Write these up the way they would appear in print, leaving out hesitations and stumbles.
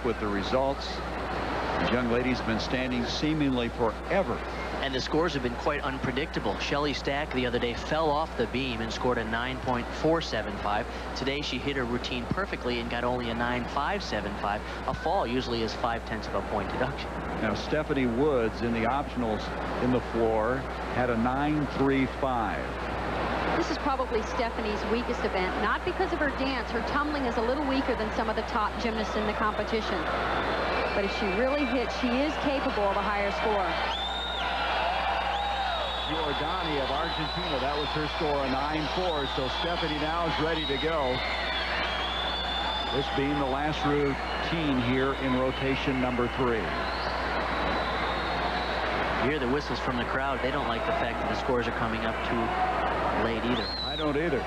with the results. The young lady's been standing seemingly forever. And the scores have been quite unpredictable. Shelly Stack the other day fell off the beam and scored a 9.475. Today she hit her routine perfectly and got only a 9.575. A fall usually is 0.5 of a point deduction. Now Stephanie Woods in the optionals in the floor had a 9.35. This is probably Stephanie's weakest event, not because of her dance. Her tumbling is a little weaker than some of the top gymnasts in the competition. But if she really hits, she is capable of a higher score. Giordani of Argentina, that was her score, a 9.4. So Stephanie now is ready to go. This being the last routine here in rotation number 3. You hear the whistles from the crowd. They don't like the fact that the scores are coming up too late either. I don't either.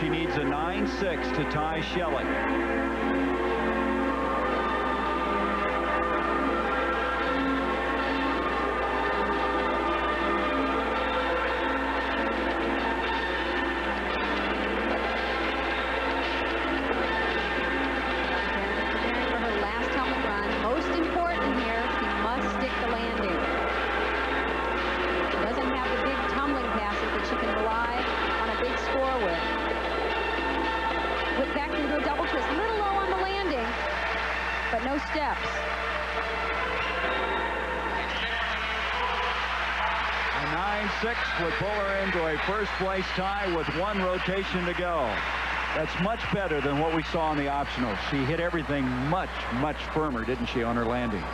She needs a 9.6 to tie Shelly. Steps. A 9.6 would pull her into a first-place tie with 1 rotation to go. That's much better than what we saw in the optionals. She hit everything much, much firmer, didn't she, on her landings?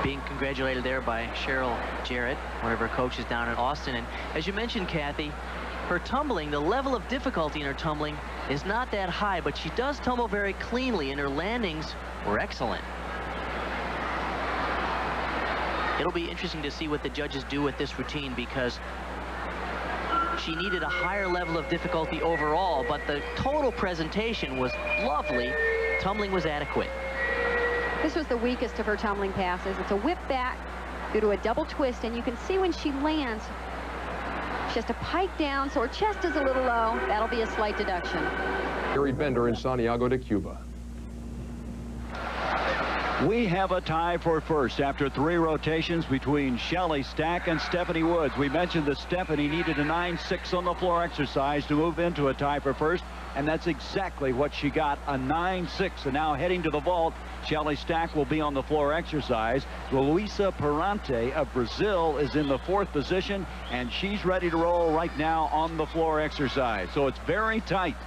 Being congratulated there by Cheryl Jarrett, one of her coaches down in Austin. And as you mentioned, Kathy, her tumbling, the level of difficulty in her tumbling is not that high, but she does tumble very cleanly, and her landings were excellent. It'll be interesting to see what the judges do with this routine, because she needed a higher level of difficulty overall, but the total presentation was lovely. Tumbling was adequate. This was the weakest of her tumbling passes. It's a whip back due to a double twist, and you can see when she lands, she has to pike down, so her chest is a little low. That'll be a slight deduction. Gary Bender in Santiago de Cuba. We have a tie for first after 3 rotations between Shelly Stack and Stephanie Woods. We mentioned that Stephanie needed a 9.6 on the floor exercise to move into a tie for first, and that's exactly what she got, a 9.6. And now heading to the vault, Shelly Stack will be on the floor exercise. Luisa Perante of Brazil is in the 4th position, and she's ready to roll right now on the floor exercise. So it's very tight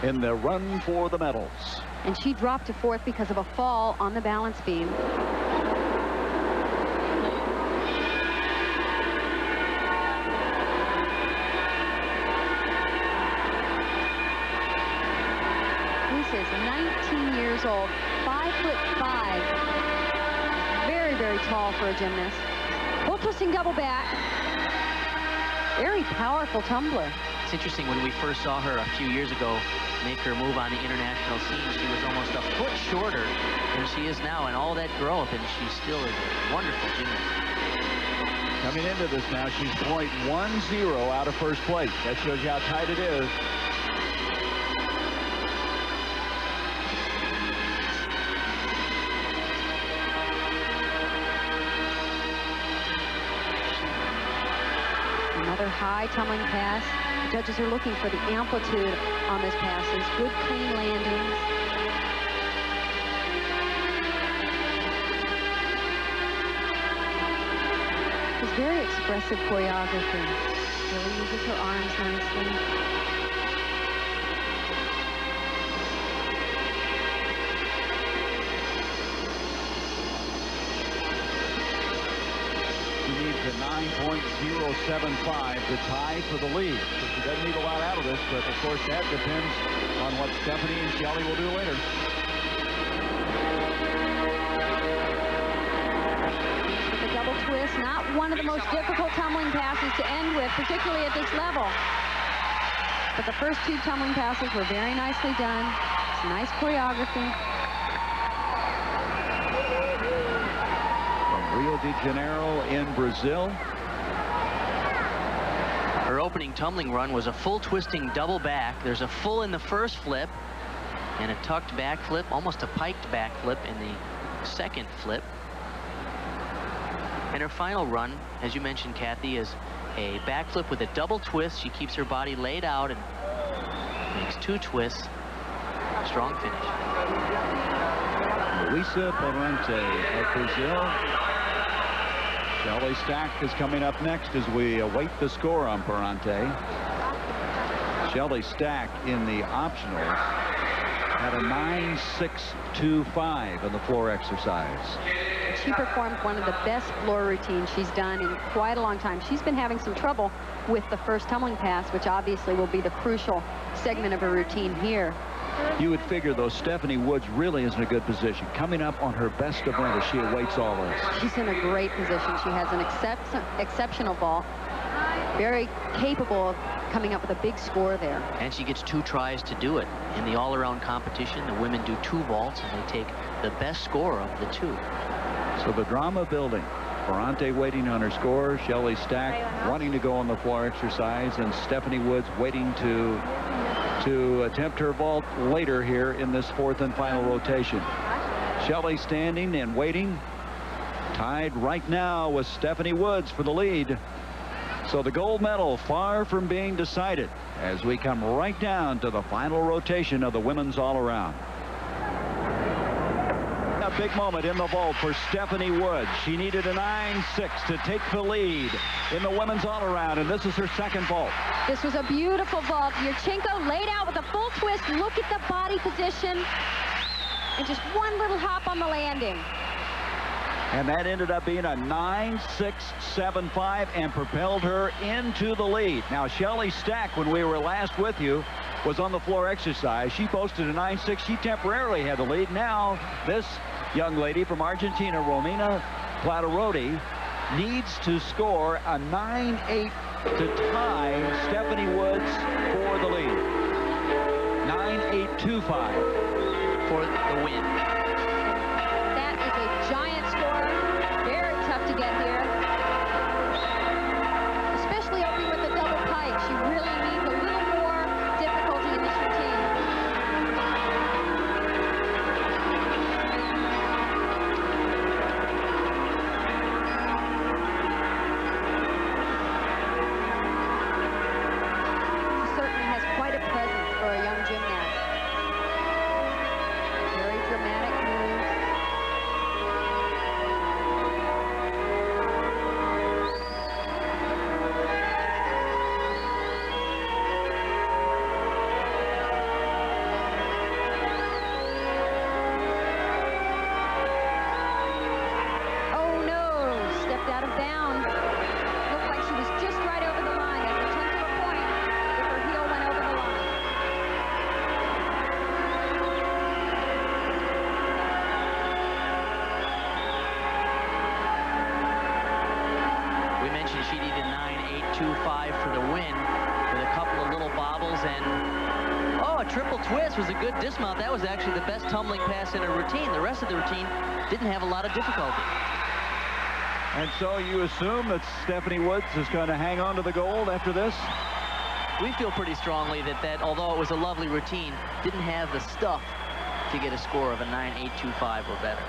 in the run for the medals. And she dropped to 4th because of a fall on the balance beam. This is 19 years old, 5'5". Very, very tall for a gymnast. Full twisting double back. Very powerful tumbler. It's interesting, when we first saw her a few years ago make her move on the international scene, she was almost a foot shorter than she is now, and all that growth, and she still is a wonderful gymnast. Coming into this now, she's 0.10 out of first place. That shows you how tight it is. Another high tumbling pass. The judges are looking for the amplitude on this passes. Good, clean landings. It's very expressive choreography. Really uses her arms nicely. She needs a 9.075 to tie for the lead. So she doesn't need a lot out of this, but of course that depends on what Stephanie and Shelley will do later. The double twist, not one of the most difficult tumbling passes to end with, particularly at this level. But the first two tumbling passes were very nicely done. It's nice choreography. Rio de Janeiro in Brazil. Her opening tumbling run was a full twisting double back. There's a full in the first flip and a tucked back flip, almost a piked back flip in the second flip. And her final run, as you mentioned, Kathy, is a back flip with a double twist. She keeps her body laid out and makes two twists. Strong finish. Luisa Parente of Brazil. Shelley Stack is coming up next as we await the score on Parente. Shelley Stack in the optionals had a 9.625 in the floor exercise. She performed one of the best floor routines she's done in quite a long time. She's been having some trouble with the first tumbling pass, which obviously will be the crucial segment of her routine here. You would figure, though, Stephanie Woods really is in a good position. Coming up on her best event as she awaits all this. She's in a great position. She has an exceptional vault. Very capable of coming up with a big score there. And she gets two tries to do it. In the all-around competition, the women do two vaults, and they take the best score of the two. So the drama building. Parente waiting on her score. Shelley Stack wanting to go on the floor exercise. And Stephanie Woods waiting to attempt her vault later here in this fourth and final rotation. Shelley standing and waiting. Tied right now with Stephanie Woods for the lead. So the gold medal far from being decided as we come right down to the final rotation of the women's all-around. A big moment in the vault for Stephanie Woods. She needed a 9.6 to take the lead in the women's all-around, and this is her second vault. This was a beautiful vault. Yurchenko laid out with a full twist. Look at the body position. And just one little hop on the landing. And that ended up being a 9.675 and propelled her into the lead. Now, Shelley Stack, when we were last with you, was on the floor exercise. She posted a 9.6. She temporarily had the lead. Now, this young lady from Argentina, Romina Platarodi, needs to score a 9.8 to tie Stephanie Woods for the lead. 9.825 for the win. That is a giant score. Very tough to get here. Especially opening with a double pike. She really needs a little more difficulty in this routine. She certainly has quite a presence for a young gymnast. Very dramatic moves. Oh no, stepped out of bounds. Looked like she was just right over the line at the 10th of a point if her heel went over the line. We mentioned she needed 9.825 for the win with a couple of little bobbles, and a triple twist was a good dismount. That was actually the best tumbling pass in her routine. The rest of the routine didn't have a lot of difficulty. And so you assume that Stephanie Woods is going to hang on to the gold after this? We feel pretty strongly that although it was a lovely routine, didn't have the stuff to get a score of a 9.825 or better.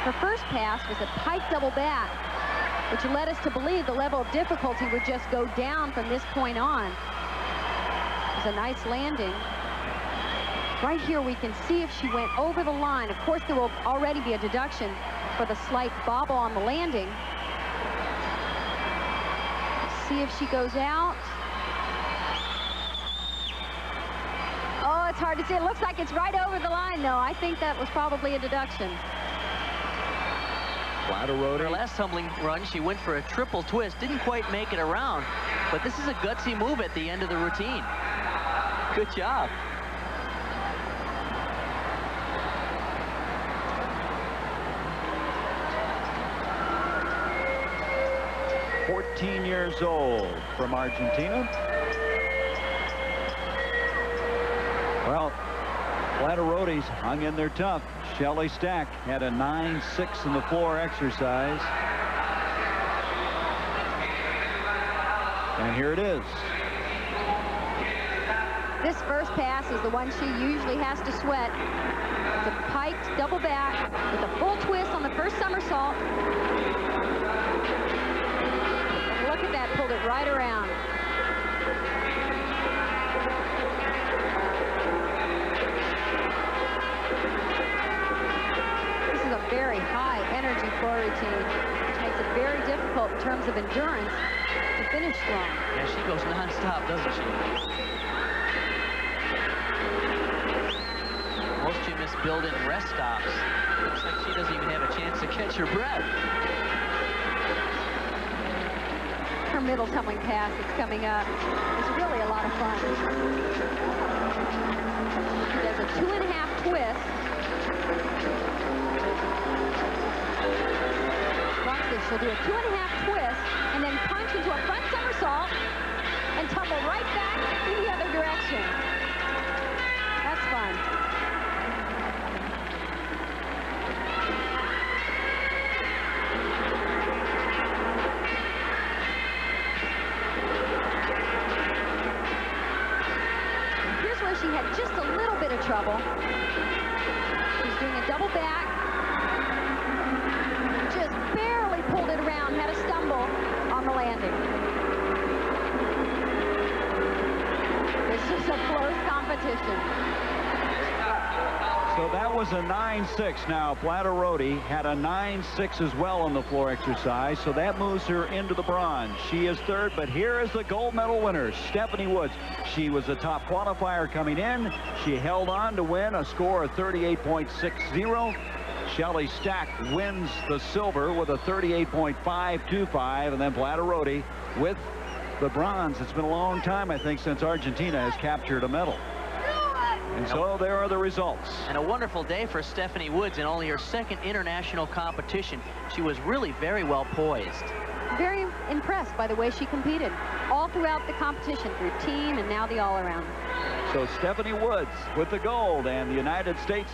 Her first pass was a pike double back, which led us to believe the level of difficulty would just go down from this point on. It was a nice landing. Right here we can see if she went over the line. Of course, there will already be a deduction for the slight bobble on the landing. Let's see if she goes out. Oh, it's hard to see. It looks like it's right over the line, though. I think that was probably a deduction. Her last tumbling run, she went for a triple twist, didn't quite make it around, but this is a gutsy move at the end of the routine. Good job. Years old from Argentina. Well, Flatterotis hung in there tough. Shelley Stack had a 9.6 in the floor exercise. And here it is. This first pass is the one she usually has to sweat. It's a piked double back with a full twist on the first somersault. Look at that, pulled it right around. This is a very high energy floor routine, which makes it very difficult in terms of endurance to finish strong. Yeah, she goes non-stop, doesn't she? Most gymnasts build in rest stops. Looks like she doesn't even have a chance to catch her breath. Her middle tumbling pass that's coming up is really a lot of fun. She does a 2.5 twist. Watch this, she'll do a 2.5 twist and then punch into a front somersault and tumble right back in the other direction. That's fun. She had just a little bit of trouble. She's doing a double back. Just barely pulled it around, had a stumble on the landing. This is a close competition. So that was a 9.6. Now, Flatteroti had a 9.6 as well on the floor exercise, so that moves her into the bronze. She is third, but here is the gold medal winner, Stephanie Woods. She was the top qualifier coming in. She held on to win a score of 38.60. Shelley Stack wins the silver with a 38.525, and then Flatteroti with the bronze. It's been a long time, I think, since Argentina has captured a medal. And so there are the results. And a wonderful day for Stephanie Woods in only her second international competition. She was really very well poised. Very impressed by the way she competed all throughout the competition, through team and now the all-around. So Stephanie Woods with the gold, and the United States